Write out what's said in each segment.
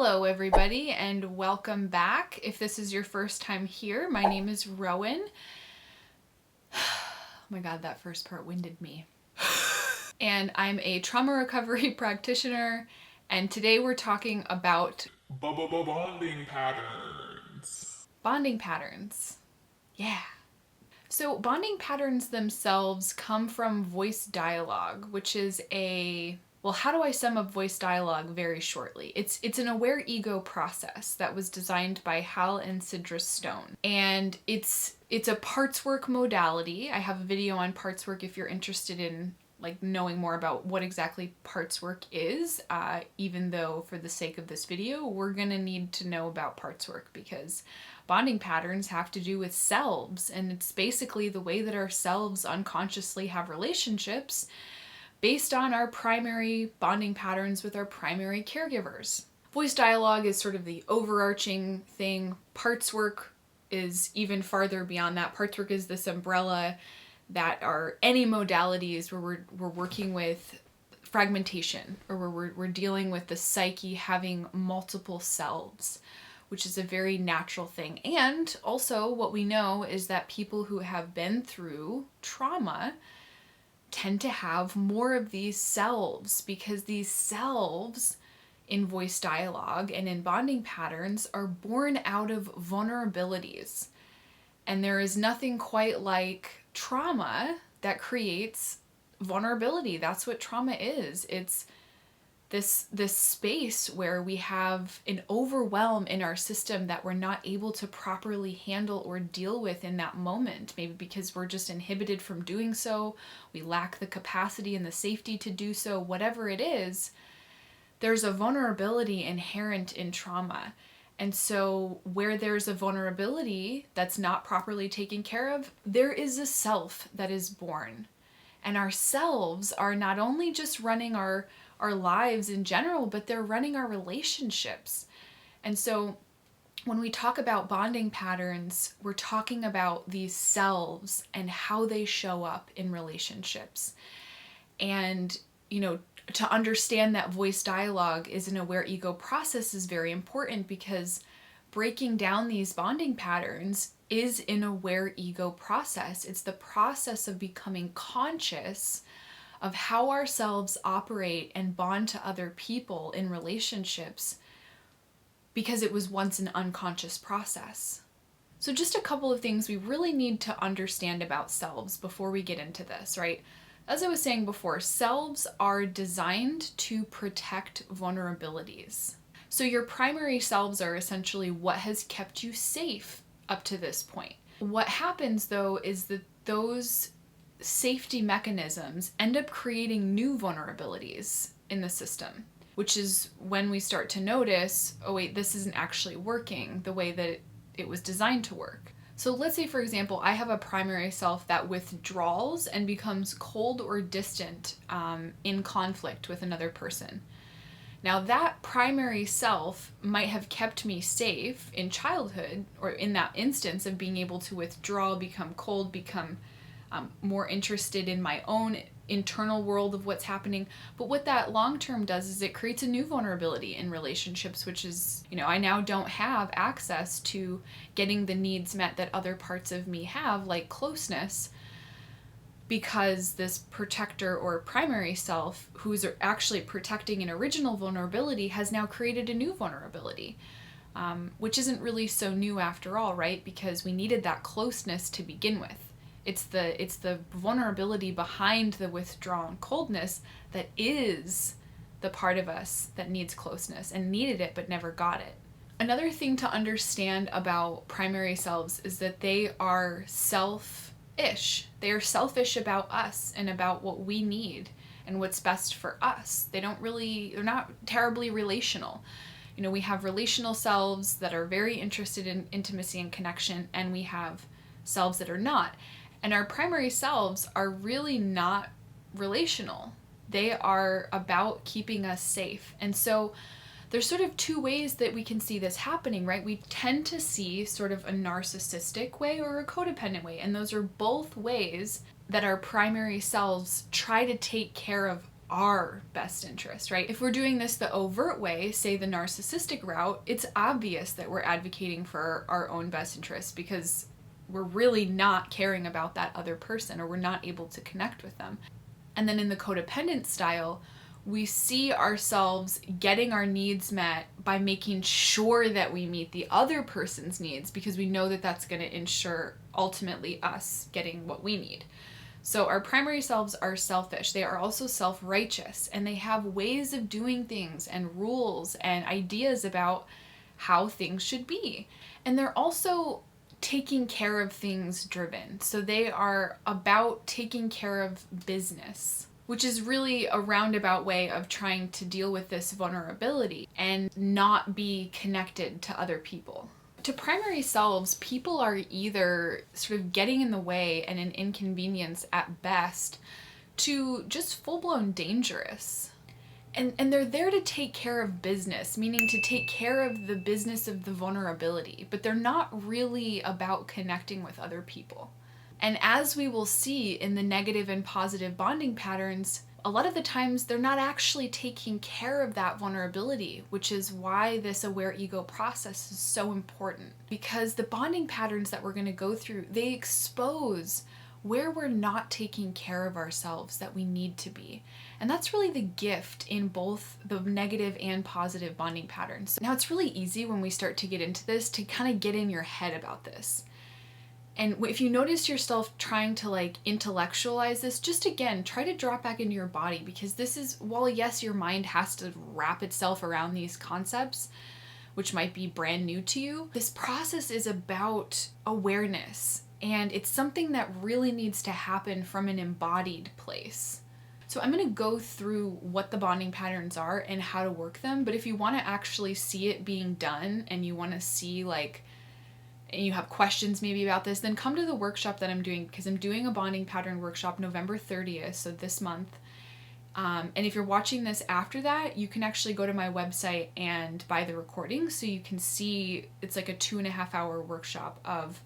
Hello everybody and welcome back. If this is your first time here, my name is Rowan. Oh my god, that first part winded me. And I'm a trauma recovery practitioner, and today we're talking about Bonding patterns. bonding patterns. Yeah. So bonding patterns themselves come from voice dialogue, which is how do I sum up voice dialogue very shortly? It's an aware ego process that was designed by Hal and Sidra Stone. And it's a parts work modality. I have a video on parts work if you're interested in knowing more about what exactly parts work is, even though for the sake of this video, we're gonna need to know about parts work because bonding patterns have to do with selves, and it's basically the way that our selves unconsciously have relationships based on our primary bonding patterns with our primary caregivers. Voice dialogue is sort of the overarching thing. Parts work is even farther beyond that. Parts work is this umbrella that are any modalities where we're working with fragmentation, or where we're dealing with the psyche having multiple selves, which is a very natural thing. And also what we know is that people who have been through trauma tend to have more of these selves, because these selves in voice dialogue and in bonding patterns are born out of vulnerabilities. And there is nothing quite like trauma that creates vulnerability. That's what trauma is. It's this space where we have an overwhelm in our system that we're not able to properly handle or deal with in that moment. Maybe because we're just inhibited from doing so, we lack the capacity and the safety to do so, whatever it is. There's a vulnerability inherent in trauma. And so where there's a vulnerability that's not properly taken care of, there is a self that is born. And our selves are not only just running our lives in general, but they're running our relationships. And so when we talk about bonding patterns, we're talking about these selves and how they show up in relationships. And, to understand that voice dialogue is an aware ego process is very important, because breaking down these bonding patterns is an aware ego process. It's the process of becoming conscious of how ourselves operate and bond to other people in relationships, because it was once an unconscious process. So just a couple of things we really need to understand about selves before we get into this, right? As I was saying before, selves are designed to protect vulnerabilities. So your primary selves are essentially what has kept you safe up to this point. What happens though is that those safety mechanisms end up creating new vulnerabilities in the system, which is when we start to notice, oh wait, this isn't actually working the way that it was designed to work. So let's say, for example, I have a primary self that withdraws and becomes cold or distant in conflict with another person. Now that primary self might have kept me safe in childhood, or in that instance of being able to withdraw, become cold, become more interested in my own internal world of what's happening. But what that long-term does is it creates a new vulnerability in relationships, which is, I now don't have access to getting the needs met that other parts of me have, like closeness, because this protector or primary self, who's actually protecting an original vulnerability, has now created a new vulnerability, which isn't really so new after all, right? Because we needed that closeness to begin with. It's the vulnerability behind the withdrawn coldness that is the part of us that needs closeness and needed it but never got it. Another thing to understand about primary selves is that they are selfish. They are selfish about us and about what we need and what's best for us. They're not terribly relational. We have relational selves that are very interested in intimacy and connection, and we have selves that are not. And our primary selves are really not relational. They are about keeping us safe. And so there's sort of two ways that we can see this happening, right? We tend to see sort of a narcissistic way or a codependent way. And those are both ways that our primary selves try to take care of our best interest, right? If we're doing this the overt way, say the narcissistic route, it's obvious that we're advocating for our own best interest because we're really not caring about that other person, or we're not able to connect with them. And then in the codependent style, we see ourselves getting our needs met by making sure that we meet the other person's needs because we know that that's going to ensure ultimately us getting what we need. So our primary selves are selfish. They are also self-righteous, and they have ways of doing things and rules and ideas about how things should be. And they're also taking care of things driven. So they are about taking care of business, which is really a roundabout way of trying to deal with this vulnerability and not be connected to other people. To primary selves, people are either sort of getting in the way and an inconvenience at best to just full-blown dangerous. And they're there to take care of business, meaning to take care of the business of the vulnerability, but they're not really about connecting with other people. And as we will see in the negative and positive bonding patterns, a lot of the times they're not actually taking care of that vulnerability, which is why this aware ego process is so important. Because the bonding patterns that we're going to go through, they expose where we're not taking care of ourselves that we need to be. And that's really the gift in both the negative and positive bonding patterns. Now, it's really easy when we start to get into this to kind of get in your head about this. And if you notice yourself trying to intellectualize this, just again, try to drop back into your body, because this is, while yes, your mind has to wrap itself around these concepts, which might be brand new to you, this process is about awareness. And it's something that really needs to happen from an embodied place. So I'm going to go through what the bonding patterns are and how to work them. But if you want to actually see it being done, and you want to see and you have questions maybe about this, then come to the workshop that I'm doing, because I'm doing a bonding pattern workshop November 30th, so this month. And if you're watching this after that, you can actually go to my website and buy the recording, so you can see it's like a 2.5-hour workshop of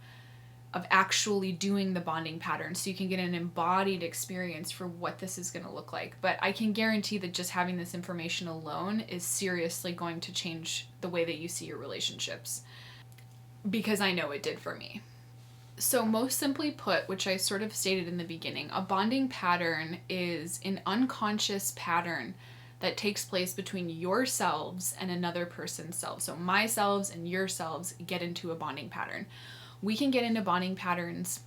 actually doing the bonding pattern, so you can get an embodied experience for what this is going to look like. But I can guarantee that just having this information alone is seriously going to change the way that you see your relationships, because I know it did for me. So most simply put, which I sort of stated in the beginning, a bonding pattern is an unconscious pattern that takes place between yourselves and another person's self. So my selves and your selves get into a bonding pattern. We can get into bonding patterns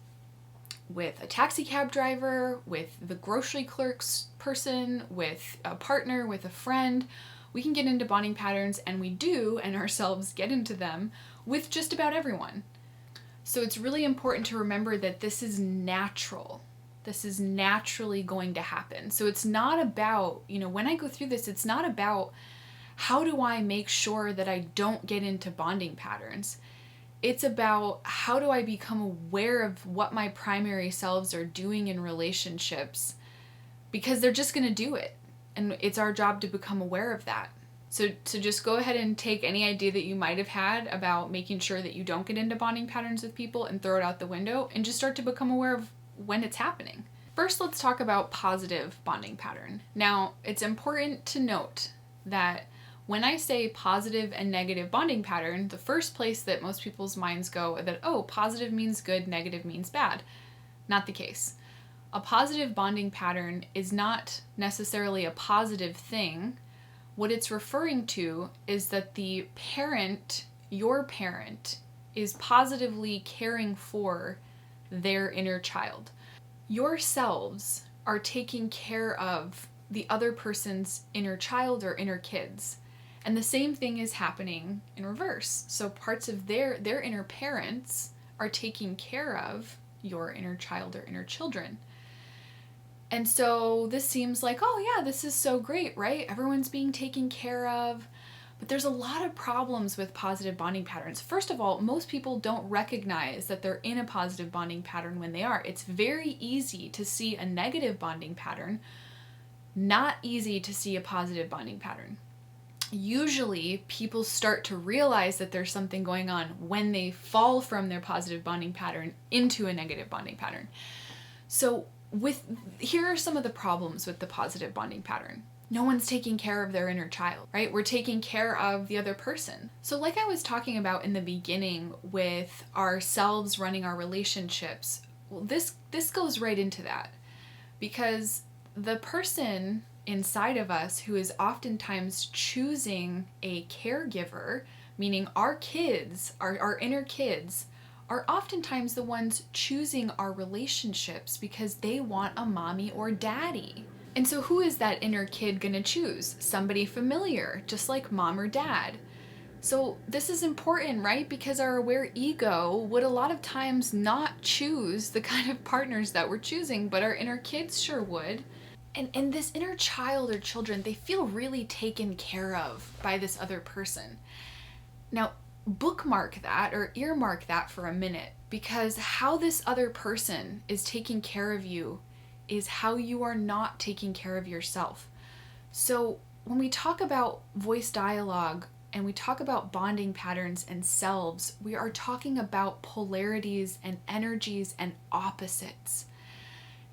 with a taxi cab driver, with the grocery clerk's person, with a partner, with a friend. We can get into bonding patterns, and we do, and ourselves get into them with just about everyone. So it's really important to remember that this is natural. This is naturally going to happen. So it's not about, when I go through this, it's not about how do I make sure that I don't get into bonding patterns. It's about how do I become aware of what my primary selves are doing in relationships, because they're just going to do it. And it's our job to become aware of that. So just go ahead and take any idea that you might have had about making sure that you don't get into bonding patterns with people and throw it out the window, and just start to become aware of when it's happening. First, let's talk about positive bonding pattern. Now, it's important to note that when I say positive and negative bonding pattern, the first place that most people's minds go that, oh, positive means good, negative means bad. Not the case. A positive bonding pattern is not necessarily a positive thing. What it's referring to is that the parent, your parent, is positively caring for their inner child. Yourselves are taking care of the other person's inner child or inner kids. And the same thing is happening in reverse. So parts of their inner parents are taking care of your inner child or inner children. And so this seems like, oh yeah, this is so great, right? Everyone's being taken care of. But there's a lot of problems with positive bonding patterns. First of all, most people don't recognize that they're in a positive bonding pattern when they are. It's very easy to see a negative bonding pattern, not easy to see a positive bonding pattern. Usually people start to realize that there's something going on when they fall from their positive bonding pattern into a negative bonding pattern. So Here are some of the problems with the positive bonding pattern. No one's taking care of their inner child, right? We're taking care of the other person. So like I was talking about in the beginning with ourselves running our relationships, well, this goes right into that, because the person inside of us who is oftentimes choosing a caregiver, meaning our kids, our inner kids, are oftentimes the ones choosing our relationships because they want a mommy or daddy. And so who is that inner kid gonna choose? Somebody familiar, just like mom or dad. So this is important, right? Because our aware ego would a lot of times not choose the kind of partners that we're choosing, but our inner kids sure would. And this inner child or children, they feel really taken care of by this other person. Now, bookmark that or earmark that for a minute, because how this other person is taking care of you is how you are not taking care of yourself. So when we talk about voice dialogue and we talk about bonding patterns and selves, we are talking about polarities and energies and opposites.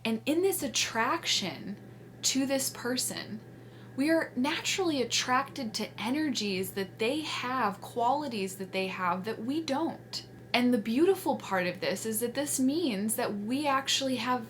And in this attraction to this person, we are naturally attracted to energies that they have, qualities that they have that we don't. And the beautiful part of this is that this means that we actually have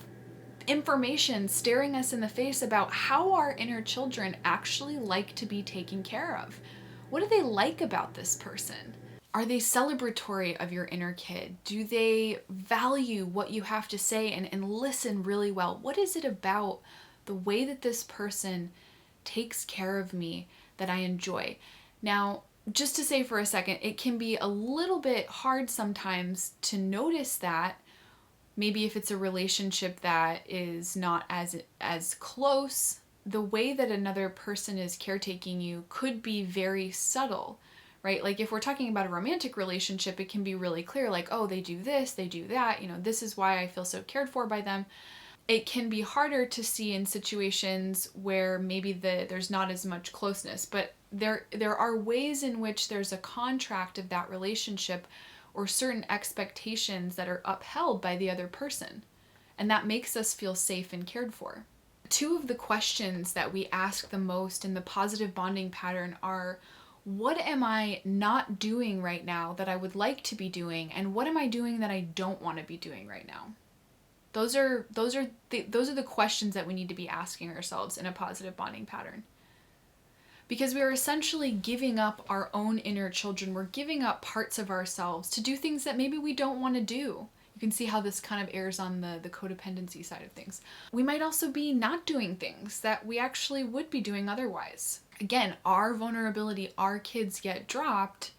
information staring us in the face about how our inner children actually like to be taken care of. What do they like about this person? Are they celebratory of your inner kid? Do they value what you have to say and listen really well? What is it about the way that this person takes care of me that I enjoy? Now, just to say for a second, it can be a little bit hard sometimes to notice that. Maybe if it's a relationship that is not as close, the way that another person is caretaking you could be very subtle, right? Like if we're talking about a romantic relationship, it can be really clear, like, oh, they do this, they do that, this is why I feel so cared for by them. It can be harder to see in situations where maybe there's not as much closeness, but there are ways in which there's a contract of that relationship or certain expectations that are upheld by the other person. And that makes us feel safe and cared for. Two of the questions that we ask the most in the positive bonding pattern are, what am I not doing right now that I would like to be doing? And what am I doing that I don't want to be doing right now? Those are the questions that we need to be asking ourselves in a positive bonding pattern. Because we are essentially giving up our own inner children. We're giving up parts of ourselves to do things that maybe we don't want to do. You can see how this kind of airs on the codependency side of things. We might also be not doing things that we actually would be doing otherwise. Again, our vulnerability, our kids get dropped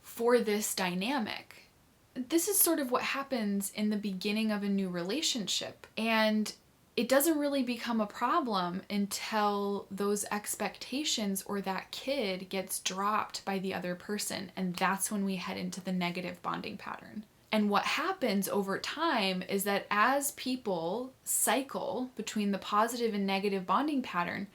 for this dynamic. This is sort of what happens in the beginning of a new relationship. And it doesn't really become a problem until those expectations or that kid gets dropped by the other person. And that's when we head into the negative bonding pattern. And what happens over time is that as people cycle between the positive and negative bonding pattern,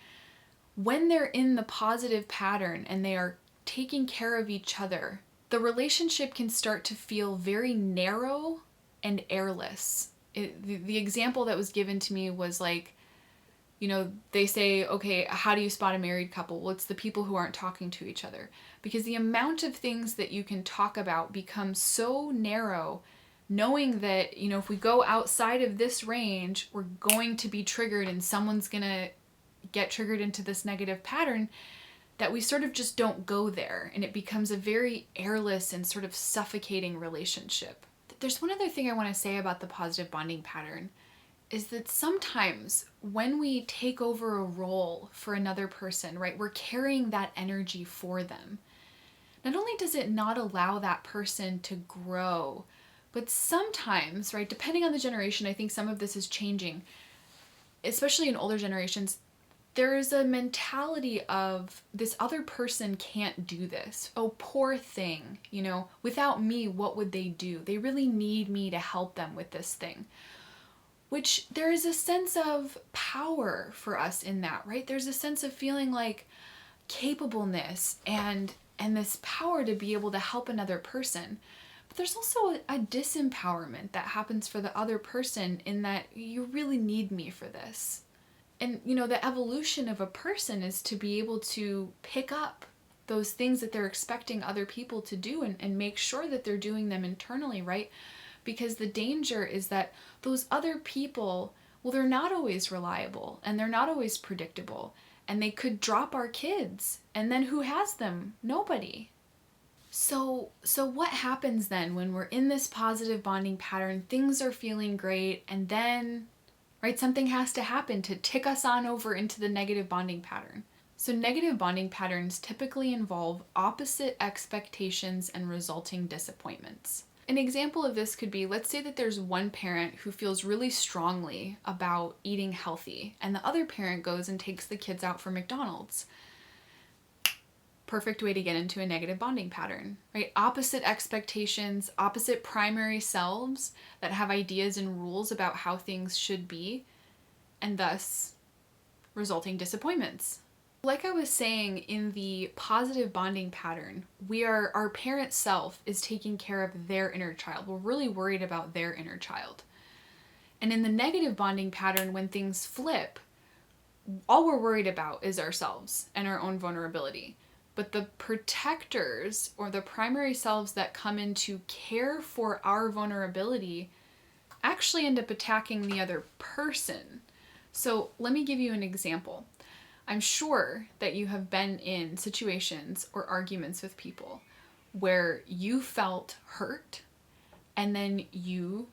when they're in the positive pattern and they are taking care of each other, the relationship can start to feel very narrow and airless. The example that was given to me was like, they say, okay, how do you spot a married couple? Well, it's the people who aren't talking to each other. Because the amount of things that you can talk about becomes so narrow, knowing that, if we go outside of this range, we're going to be triggered and someone's going to get triggered into this negative pattern, that we sort of just don't go there. And it becomes a very airless and sort of suffocating relationship. There's one other thing I want to say about the positive bonding pattern is that sometimes when we take over a role for another person, right, we're carrying that energy for them. Not only does it not allow that person to grow, but sometimes, right, depending on the generation, I think some of this is changing, especially in older generations, there is a mentality of this other person can't do this. Oh, poor thing, without me, what would they do? They really need me to help them with this thing. Which there is a sense of power for us in that, right? There's a sense of feeling like capableness and this power to be able to help another person. But there's also a disempowerment that happens for the other person in that you really need me for this. And, the evolution of a person is to be able to pick up those things that they're expecting other people to do and make sure that they're doing them internally, right? Because the danger is that those other people, well, they're not always reliable and they're not always predictable. And they could drop our kids. And then who has them? Nobody. So what happens then when we're in this positive bonding pattern, things are feeling great, and then, right, something has to happen to tick us on over into the negative bonding pattern. So negative bonding patterns typically involve opposite expectations and resulting disappointments. An example of this could be, let's say that there's one parent who feels really strongly about eating healthy, and the other parent goes and takes the kids out for McDonald's. Perfect way to get into a negative bonding pattern, right? Opposite expectations, opposite primary selves that have ideas and rules about how things should be, and thus resulting disappointments. Like I was saying, in the positive bonding pattern, our parent self is taking care of their inner child. We're really worried about their inner child. And in the negative bonding pattern, when things flip, all we're worried about is ourselves and our own vulnerability. But the protectors or the primary selves that come in to care for our vulnerability actually end up attacking the other person. So let me give you an example. I'm sure that you have been in situations or arguments with people where you felt hurt and then you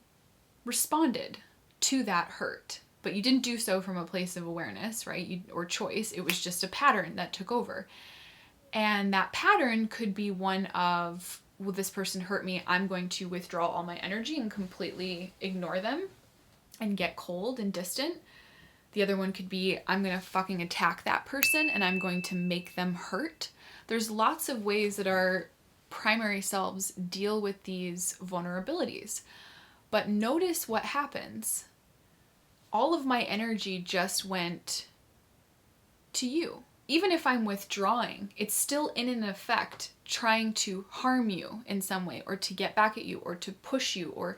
responded to that hurt. But you didn't do so from a place of awareness, right? Or choice. It was just a pattern that took over. And that pattern could be one of, well, this person hurt me, I'm going to withdraw all my energy and completely ignore them and get cold and distant. The other one could be, I'm going to fucking attack that person and I'm going to make them hurt. There's lots of ways that our primary selves deal with these vulnerabilities. But notice what happens. All of my energy just went to you. Even if I'm withdrawing, it's still in an effect trying to harm you in some way, or to get back at you, or to push you, or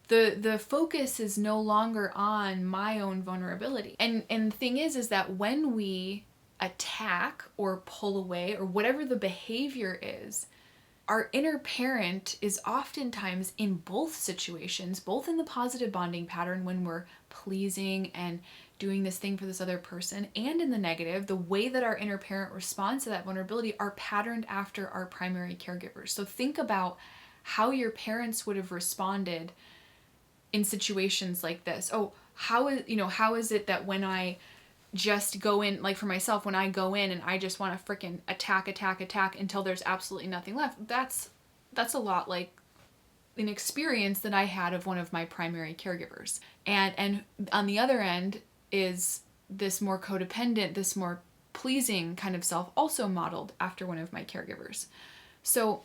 the focus is no longer on my own vulnerability. And the thing is that when we attack or pull away or whatever the behavior is, our inner parent is oftentimes in both situations, both in the positive bonding pattern when we're pleasing and doing this thing for this other person, and in the negative, the way that our inner parent responds to that vulnerability are patterned after our primary caregivers. So think about how your parents would have responded in situations like this. Oh, how is it that when I just go in, like for myself, when I go in and I just want to freaking attack until there's absolutely nothing left, that's a lot like an experience that I had of one of my primary caregivers. And on the other end is this more codependent, this more pleasing kind of self, also modeled after one of my caregivers. So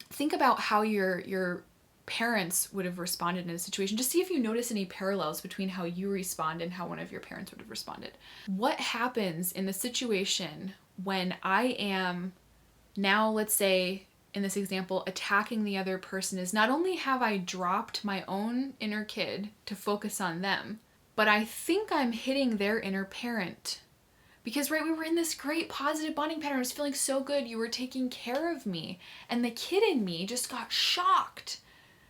think about how your parents would have responded in a situation. Just see if you notice any parallels between how you respond and how one of your parents would have responded. What happens in the situation when I am now, let's say in this example, attacking the other person, is not only have I dropped my own inner kid to focus on them, but I think I'm hitting their inner parent. Because, right, we were in this great positive bonding pattern. I was feeling so good. You were taking care of me. And the kid in me just got shocked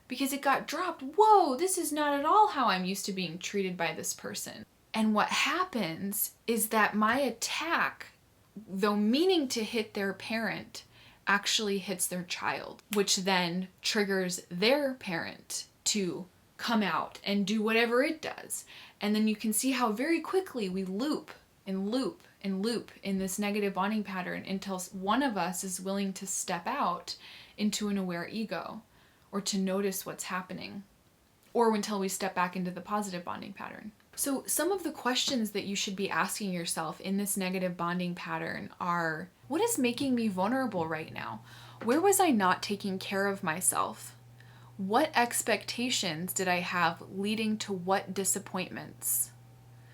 because it got dropped. Whoa, this is not at all how I'm used to being treated by this person. And what happens is that my attack, though meaning to hit their parent, actually hits their child, which then triggers their parent to come out and do whatever it does. And then you can see how very quickly we loop and loop and loop in this negative bonding pattern until one of us is willing to step out into an aware ego, or to notice what's happening, or until we step back into the positive bonding pattern. So some of the questions that you should be asking yourself in this negative bonding pattern are, what is making me vulnerable right now? Where was I not taking care of myself? What expectations did I have leading to what disappointments?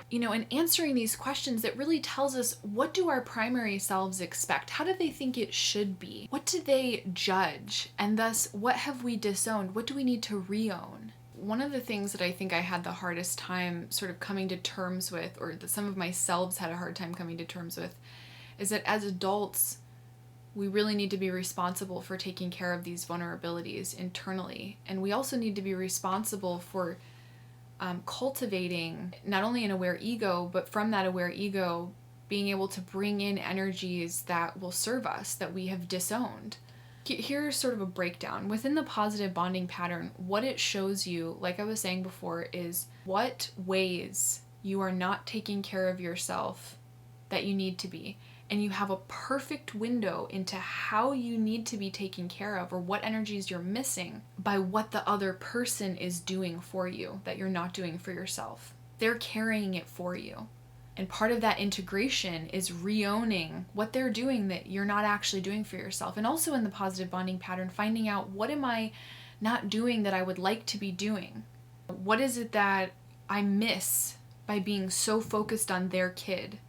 And answering these questions that really tells us, what do our primary selves expect? How do they think it should be? What do they judge? And thus, what have we disowned? What do we need to re-own? One of the things that I think I had the hardest time sort of coming to terms with, or that some of my selves had a hard time coming to terms with, is that as adults, we really need to be responsible for taking care of these vulnerabilities internally. And we also need to be responsible for cultivating not only an aware ego, but from that aware ego, being able to bring in energies that will serve us, that we have disowned. Here's sort of a breakdown. Within the positive bonding pattern, what it shows you, like I was saying before, is what ways you are not taking care of yourself that you need to be. And you have a perfect window into how you need to be taken care of, or what energies you're missing by what the other person is doing for you that you're not doing for yourself. They're carrying it for you. And part of that integration is re-owning what they're doing that you're not actually doing for yourself. And also in the positive bonding pattern, finding out, what am I not doing that I would like to be doing? What is it that I miss by being so focused on their kid,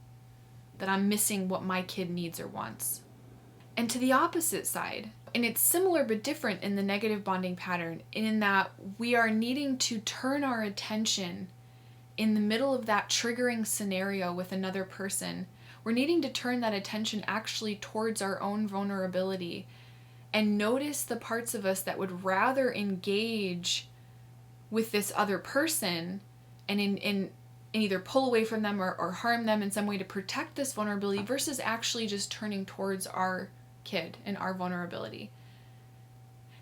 that I'm missing what my kid needs or wants? And to the opposite side, and it's similar but different in the negative bonding pattern, in that we are needing to turn our attention in the middle of that triggering scenario with another person. We're needing to turn that attention actually towards our own vulnerability and notice the parts of us that would rather engage with this other person and in either pull away from them or harm them in some way to protect this vulnerability, versus actually just turning towards our kid and our vulnerability.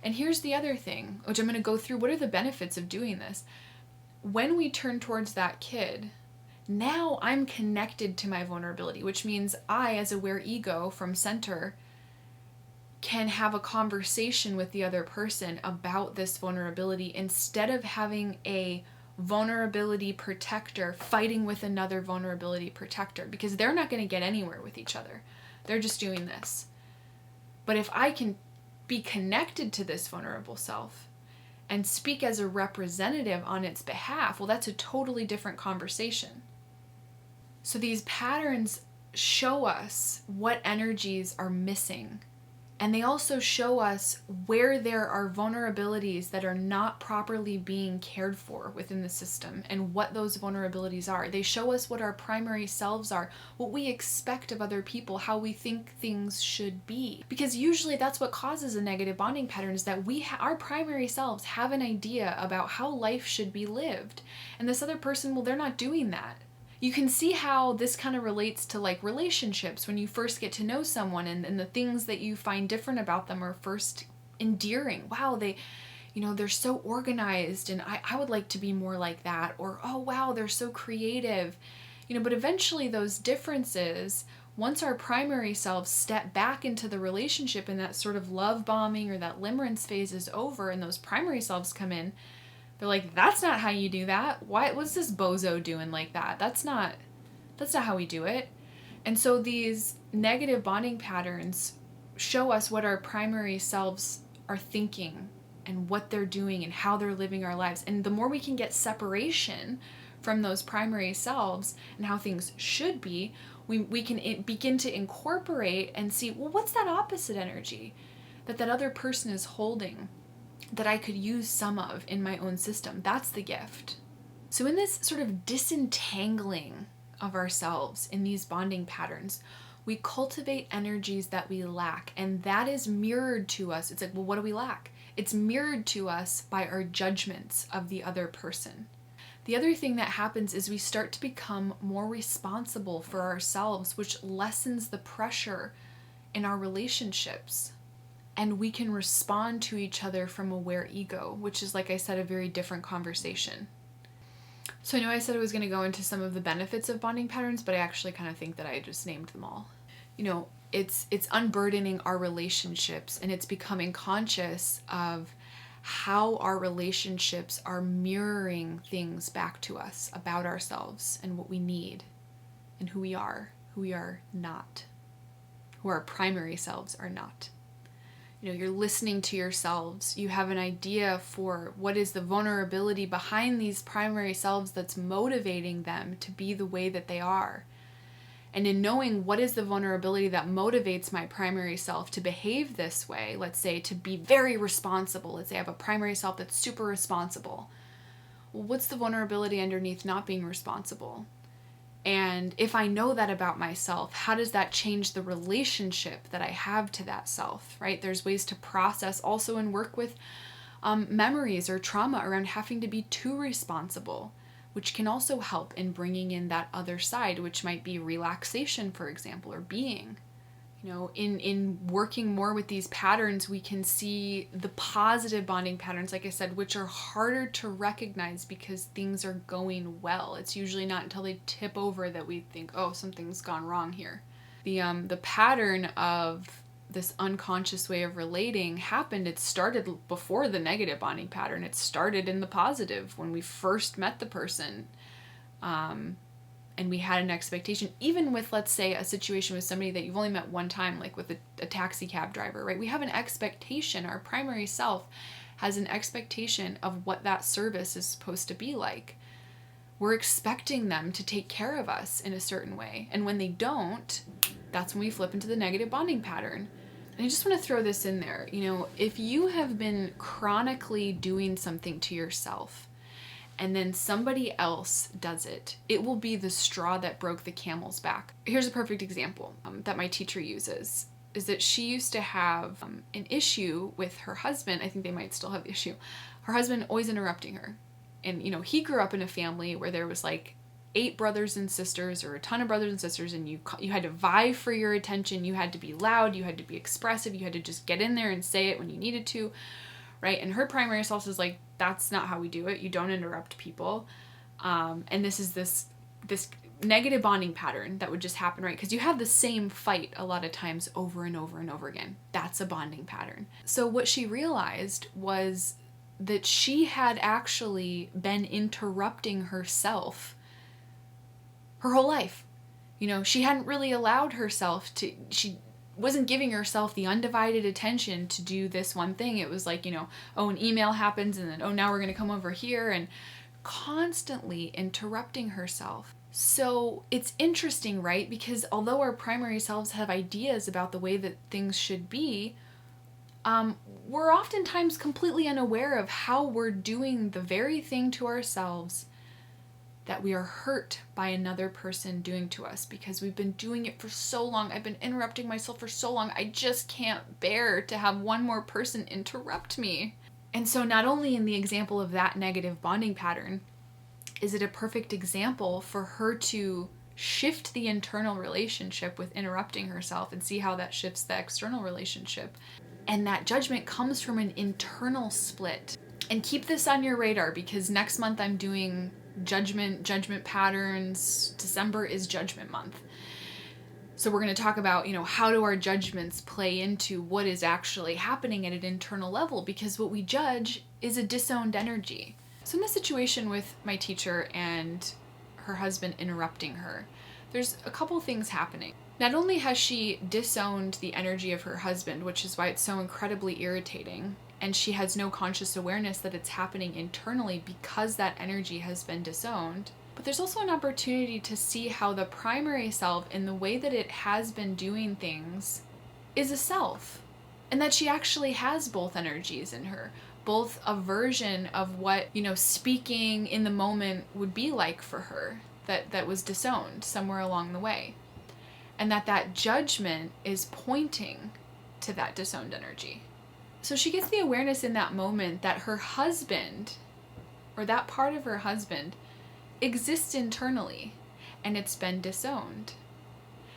And here's the other thing, which I'm going to go through. What are the benefits of doing this? When we turn towards that kid, now I'm connected to my vulnerability, which means I, as aware ego from center, can have a conversation with the other person about this vulnerability, instead of having a vulnerability protector fighting with another vulnerability protector, because they're not going to get anywhere with each other. They're just doing this. But if I can be connected to this vulnerable self and speak as a representative on its behalf, well, that's a totally different conversation. So these patterns show us what energies are missing. And they also show us where there are vulnerabilities that are not properly being cared for within the system, and what those vulnerabilities are. They show us what our primary selves are, what we expect of other people, how we think things should be. Because usually that's what causes a negative bonding pattern, is that our primary selves have an idea about how life should be lived. And this other person, well, they're not doing that. You can see how this kind of relates to like relationships. When you first get to know someone, and the things that you find different about them are first endearing. Wow, they're so organized, and I would like to be more like that. Or, oh wow, they're so creative. But eventually those differences, once our primary selves step back into the relationship and that sort of love bombing or that limerence phase is over, and those primary selves come in, they're like, that's not how you do that. What's this bozo doing like that? That's not how we do it. And so these negative bonding patterns show us what our primary selves are thinking and what they're doing and how they're living our lives. And the more we can get separation from those primary selves and how things should be, we can begin to incorporate and see, well, what's that opposite energy that other person is holding that I could use some of in my own system? That's the gift. So in this sort of disentangling of ourselves in these bonding patterns, we cultivate energies that we lack, and that is mirrored to us. It's like, well, what do we lack? It's mirrored to us by our judgments of the other person. The other thing that happens is we start to become more responsible for ourselves, which lessens the pressure in our relationships. And we can respond to each other from aware ego, which is, like I said, a very different conversation. So I know I said I was going to go into some of the benefits of bonding patterns, but I actually kind of think that I just named them all. It's unburdening our relationships, and it's becoming conscious of how our relationships are mirroring things back to us about ourselves and what we need and who we are not, who our primary selves are not. You're listening to yourselves. You have an idea for what is the vulnerability behind these primary selves that's motivating them to be the way that they are. And in knowing what is the vulnerability that motivates my primary self to behave this way, let's say to be very responsible. Let's say I have a primary self that's super responsible. Well, what's the vulnerability underneath not being responsible? And if I know that about myself, how does that change the relationship that I have to that self, right? There's ways to process also and work with memories or trauma around having to be too responsible, which can also help in bringing in that other side, which might be relaxation, for example, or being. In working more with these patterns, we can see the positive bonding patterns, like I said, which are harder to recognize because things are going well. It's usually not until they tip over that we think, oh, something's gone wrong here. The pattern of this unconscious way of relating happened. It started before the negative bonding pattern. It started in the positive when we first met the person. And we had an expectation, even with, let's say, a situation with somebody that you've only met one time, like with a taxi cab driver, right? We have an expectation. Our primary self has an expectation of what that service is supposed to be like. We're expecting them to take care of us in a certain way. And when they don't, that's when we flip into the negative bonding pattern. And I just want to throw this in there. If you have been chronically doing something to yourself, and then somebody else does it, it will be the straw that broke the camel's back. Here's a perfect example that my teacher uses, is that she used to have an issue with her husband. I think they might still have the issue. Her husband always interrupting her. And, he grew up in a family where there was like 8 brothers and sisters, or a ton of brothers and sisters, and you had to vie for your attention. You had to be loud, you had to be expressive, you had to just get in there and say it when you needed to. Right? And her primary self is like, that's not how we do it. You don't interrupt people. And this is this negative bonding pattern that would just happen, right? Because you have the same fight a lot of times over and over and over again. That's a bonding pattern. So what she realized was that she had actually been interrupting herself her whole life. She hadn't really allowed herself to, she wasn't giving herself the undivided attention to do this one thing. It was like, oh, an email happens and then, oh, now we're going to come over here, and constantly interrupting herself. So it's interesting, right? Because although our primary selves have ideas about the way that things should be, we're oftentimes completely unaware of how we're doing the very thing to ourselves that we are hurt by another person doing to us, because we've been doing it for so long. I've been interrupting myself for so long. I just can't bear to have one more person interrupt me. And so not only in the example of that negative bonding pattern is it a perfect example for her to shift the internal relationship with interrupting herself and see how that shifts the external relationship. And that judgment comes from an internal split. And keep this on your radar, because next month I'm doing judgment patterns. December is judgment month. So we're going to talk about, how do our judgments play into what is actually happening at an internal level, because what we judge is a disowned energy. So in this situation with my teacher and her husband interrupting her, there's a couple things happening. Not only has she disowned the energy of her husband, which is why it's so incredibly irritating, and she has no conscious awareness that it's happening internally because that energy has been disowned. But there's also an opportunity to see how the primary self, in the way that it has been doing things, is a self. And that she actually has both energies in her. Both a version of what, speaking in the moment would be like for her, that was disowned somewhere along the way. And that judgment is pointing to that disowned energy. So she gets the awareness in that moment that her husband, or that part of her husband, exists internally, and it's been disowned.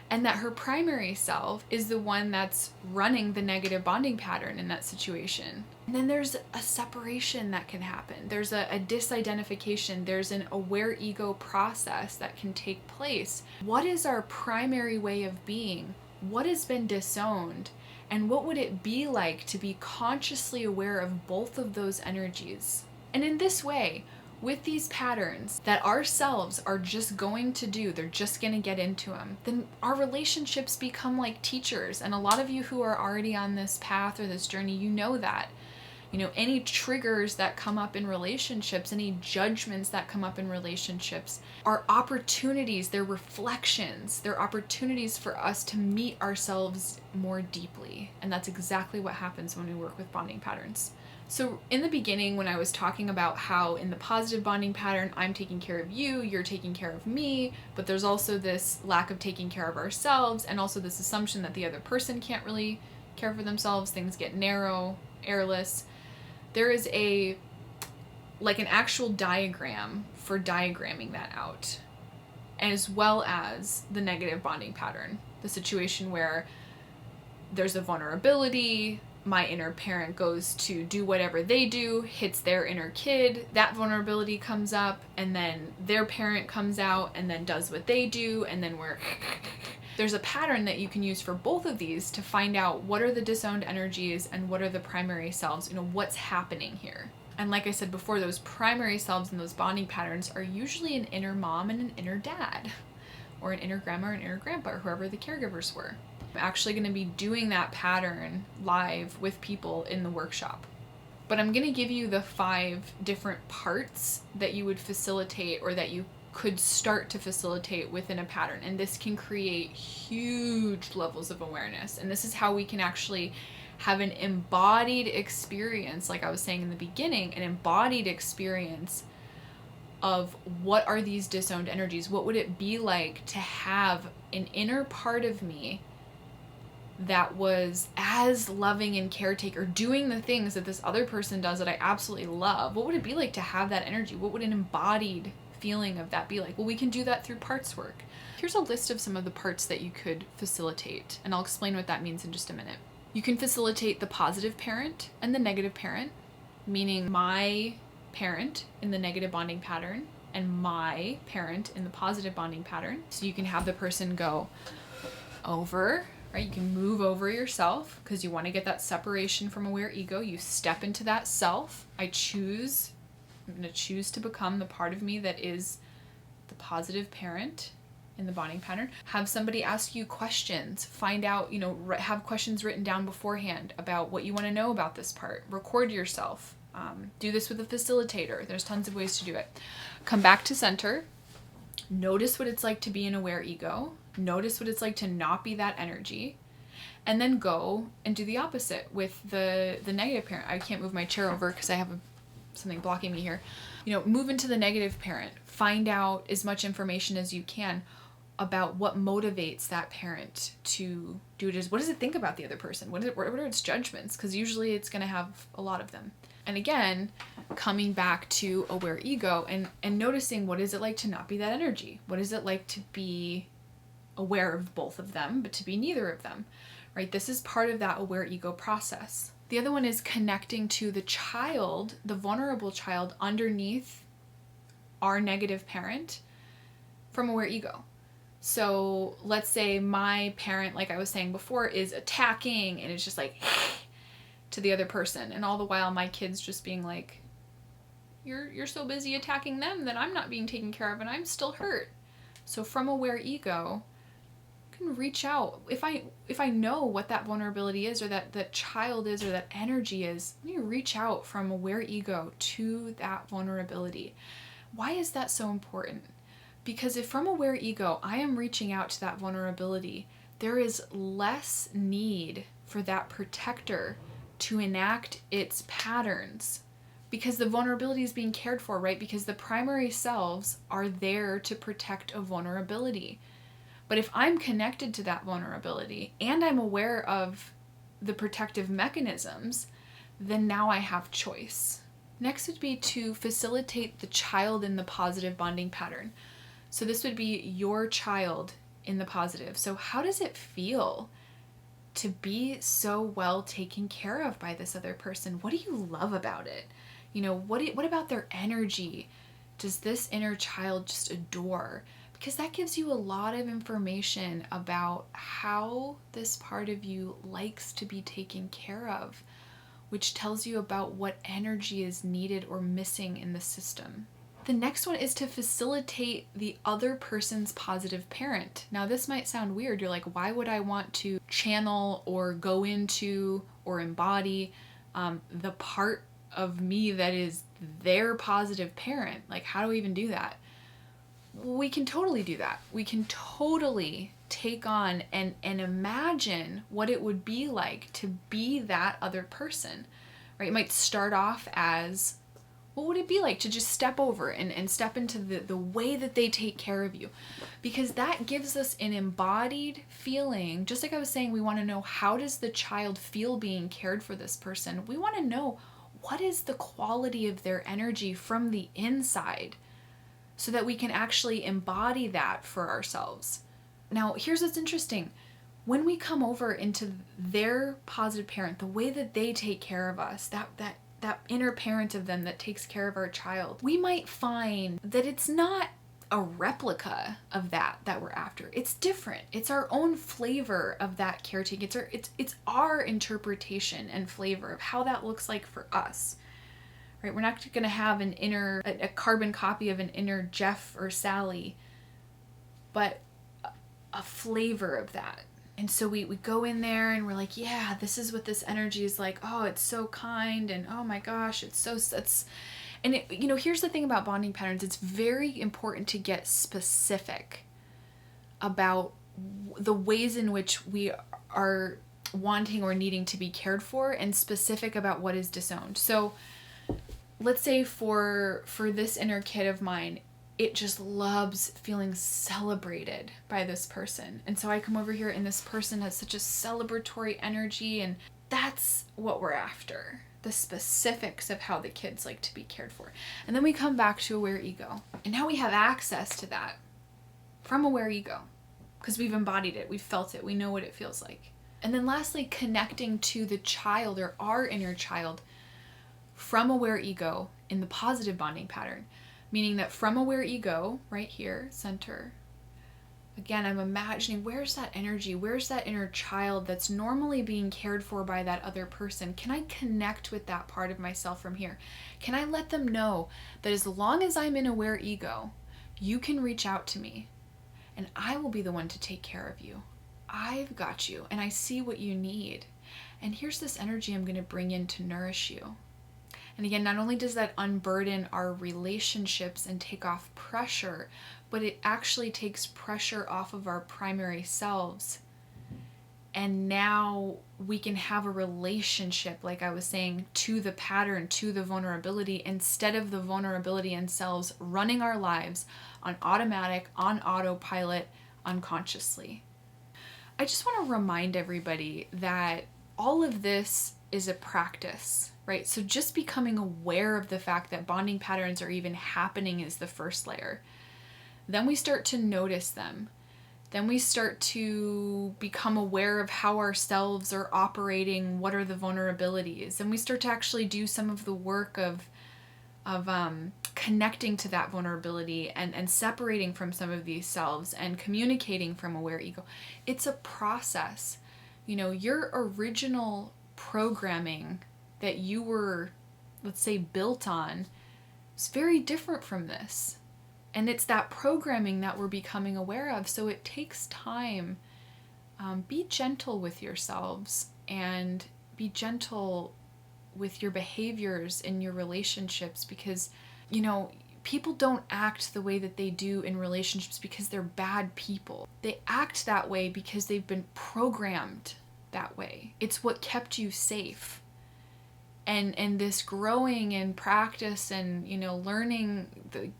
And that her primary self is the one that's running the negative bonding pattern in that situation. And then there's a separation that can happen. There's a disidentification. There's an aware ego process that can take place. What is our primary way of being? What has been disowned? And what would it be like to be consciously aware of both of those energies? And in this way, with these patterns that our selves are just going to do, they're just going to get into them, then our relationships become like teachers. And a lot of you who are already on this path or this journey, you know that. Any triggers that come up in relationships, any judgments that come up in relationships are opportunities, they're reflections, they're opportunities for us to meet ourselves more deeply. And that's exactly what happens when we work with bonding patterns. So in the beginning, when I was talking about how in the positive bonding pattern, I'm taking care of you, you're taking care of me, but there's also this lack of taking care of ourselves, and also this assumption that the other person can't really care for themselves, things get narrow, airless. There is an actual diagram for diagramming that out, as well as the negative bonding pattern, the situation where there's a vulnerability, my inner parent goes to do whatever they do, hits their inner kid, that vulnerability comes up, and then their parent comes out and then does what they do, and then there's a pattern that you can use for both of these to find out what are the disowned energies and what are the primary selves, what's happening here. And like I said before, those primary selves and those bonding patterns are usually an inner mom and an inner dad, or an inner grandma or an inner grandpa, or whoever the caregivers were. I'm actually going to be doing that pattern live with people in the workshop. But I'm going to give you the 5 different parts that you would facilitate, or that you could start to facilitate within a pattern. And this can create huge levels of awareness. And this is how we can actually have an embodied experience, like I was saying in the beginning, an embodied experience of what are these disowned energies? What would it be like to have an inner part of me that was as loving and caretaker, doing the things that this other person does that I absolutely love? What would it be like to have that energy? What would an embodied feeling of that be like? Well, we can do that through parts work. Here's a list of some of the parts that you could facilitate, and I'll explain what that means in just a minute. You can facilitate the positive parent and the negative parent, meaning my parent in the negative bonding pattern and my parent in the positive bonding pattern. So you can have the person go over, right? You can move over yourself because you want to get that separation from aware ego. You step into that self. I'm going to choose to become the part of me that is the positive parent in the bonding pattern. Have somebody ask you questions. Find out, have questions written down beforehand about what you want to know about this part. Record yourself. Do this with a facilitator. There's tons of ways to do it. Come back to center. Notice what it's like to be an aware ego. Notice what it's like to not be that energy. And then go and do the opposite with the negative parent. I can't move my chair over because I have something blocking me here. Move into the negative parent. Find out as much information as you can about what motivates that parent to do it. What does it think about the other person? What are its judgments? Because usually it's going to have a lot of them. And again, coming back to aware ego and noticing, what is it like to not be that energy? What is it like to be aware of both of them, but to be neither of them, right? This is part of that aware ego process. The other one is connecting to the child, the vulnerable child underneath our negative parent from aware ego. So let's say my parent, like I was saying before, is attacking and it's just like to the other person, and all the while my kid's just being like, you're so busy attacking them that I'm not being taken care of and I'm still hurt. So from aware ego, I can reach out. If I know what that vulnerability is, or that child is, or that energy is, let me reach out from aware ego to that vulnerability. Why is that so important? Because if from aware ego I am reaching out to that vulnerability, there is less need for that protector to enact its patterns, because the vulnerability is being cared for, right? Because the primary selves are there to protect a vulnerability. But if I'm connected to that vulnerability and I'm aware of the protective mechanisms, then now I have choice. Next would be to facilitate the child in the positive bonding pattern. So this would be your child in the positive. So how does it feel to be so well taken care of by this other person? What do you love about it? What about their energy does this inner child just adore? Because that gives you a lot of information about how this part of you likes to be taken care of, which tells you about what energy is needed or missing in the system. The next one is to facilitate the other person's positive parent. Now, this might sound weird. You're like, why would I want to channel or go into or embody the part of me that is their positive parent? Like, how do we even do that? We can totally do that. We can totally take on and imagine what it would be like to be that other person, right? It might start off as, what would it be like to just step over and step into the way that they take care of you? Because that gives us an embodied feeling. Just like I was saying, we want to know, how does the child feel being cared for this person? We want to know, what is the quality of their energy from the inside, so that we can actually embody that for ourselves. Now, here's what's interesting. When we come over into their positive parent, the way that they take care of us, that inner parent of them that takes care of our child, we might find that it's not a replica of that we're after. It's different. It's our own flavor of that caretaking. It's our interpretation and flavor of how that looks like for us. Right? We're not going to have a carbon copy of an inner Jeff or Sally, but a flavor of that. And so we go in there and we're like, yeah, this is what this energy is like. Oh, it's so kind. And oh my gosh, here's the thing about bonding patterns. It's very important to get specific about the ways in which we are wanting or needing to be cared for, and specific about what is disowned. So let's say for this inner kid of mine, it just loves feeling celebrated by this person. And so I come over here and this person has such a celebratory energy, and that's what we're after. The specifics of how the kids like to be cared for. And then we come back to aware ego. And now we have access to that from aware ego, because we've embodied it, we've felt it, we know what it feels like. And then lastly, connecting to the child or our inner child from aware ego in the positive bonding pattern. Meaning that from aware ego, right here, center, again, I'm imagining, where's that energy? Where's that inner child that's normally being cared for by that other person? Can I connect with that part of myself from here? Can I let them know that as long as I'm in aware ego, you can reach out to me and I will be the one to take care of you. I've got you and I see what you need. And here's this energy I'm going to bring in to nourish you. And again, not only does that unburden our relationships and take off pressure, but it actually takes pressure off of our primary selves. And now we can have a relationship, like I was saying, to the pattern, to the vulnerability, instead of the vulnerability and selves running our lives on automatic, on autopilot, unconsciously. I just want to remind everybody that all of this is a practice, right? So just becoming aware of the fact that bonding patterns are even happening is the first layer. Then we start to notice them. Then we start to become aware of how our selves are operating, what are the vulnerabilities. And we start to actually do some of the work of connecting to that vulnerability and separating from some of these selves and communicating from aware ego. It's a process. Your original programming that you were, let's say, built on is very different from this. And it's that programming that we're becoming aware of. So it takes time. Be gentle with yourselves and be gentle with your behaviors in your relationships, because, people don't act the way that they do in relationships because they're bad people. They act that way because they've been programmed that way. It's what kept you safe. And this growing and practice and, learning,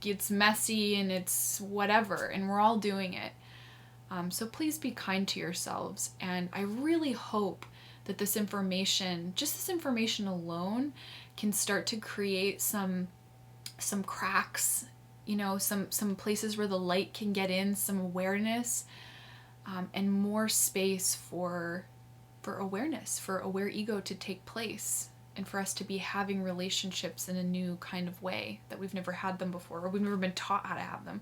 it's messy and it's whatever, and we're all doing it. So please be kind to yourselves. And I really hope that this information, just this information alone, can start to create some cracks, some places where the light can get in, some awareness, and more space for awareness, for aware ego to take place, and for us to be having relationships in a new kind of way that we've never had them before, or we've never been taught how to have them.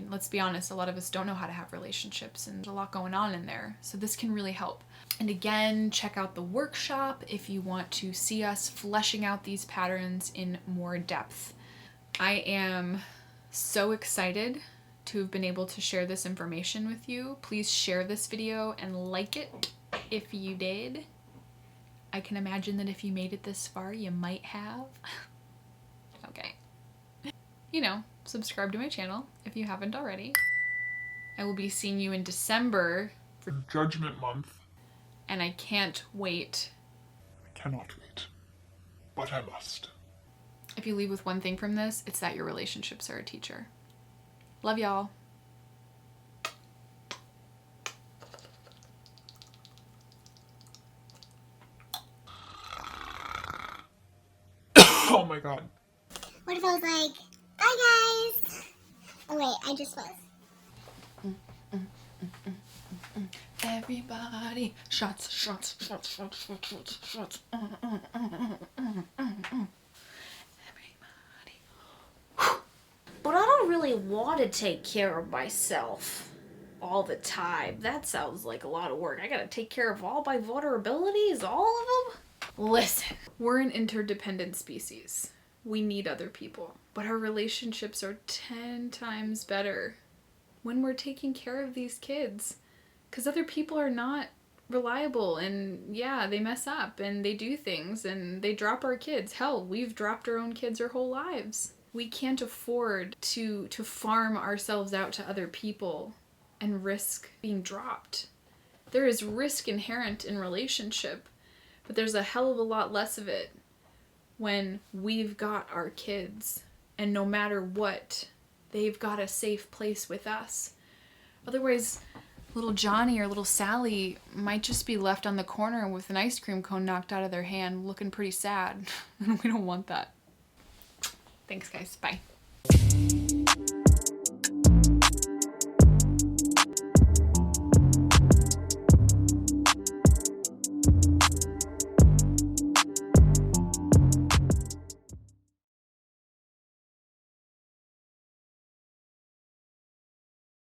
Let's be honest, a lot of us don't know how to have relationships, and there's a lot going on in there. So this can really help. And again, check out the workshop if you want to see us fleshing out these patterns in more depth. I am so excited to have been able to share this information with you. Please share this video and like it if you did. I can imagine that if you made it this far, you might have. Okay. You know, subscribe to my channel if you haven't already. I will be seeing you in December for Judgment Month. And I can't wait. I cannot wait. But I must. If you leave with one thing from this, it's that your relationships are a teacher. Love y'all. Oh my god. What if I was like, bye guys? Oh wait, I just was. Everybody, shots, shots, shots, shots, shots, shots, shots. Everybody. But I don't really want to take care of myself all the time. That sounds like a lot of work. I gotta take care of all my vulnerabilities, all of them? Listen, we're an interdependent species. We need other people. But our relationships are 10 times better when we're taking care of these kids. Because other people are not reliable, and yeah, they mess up and they do things and they drop our kids. Hell, we've dropped our own kids our whole lives. We can't afford to farm ourselves out to other people and risk being dropped. There is risk inherent in relationship, but there's a hell of a lot less of it when we've got our kids, and no matter what, they've got a safe place with us. Otherwise, little Johnny or little Sally might just be left on the corner with an ice cream cone knocked out of their hand looking pretty sad. We don't want that. Thanks, guys. Bye.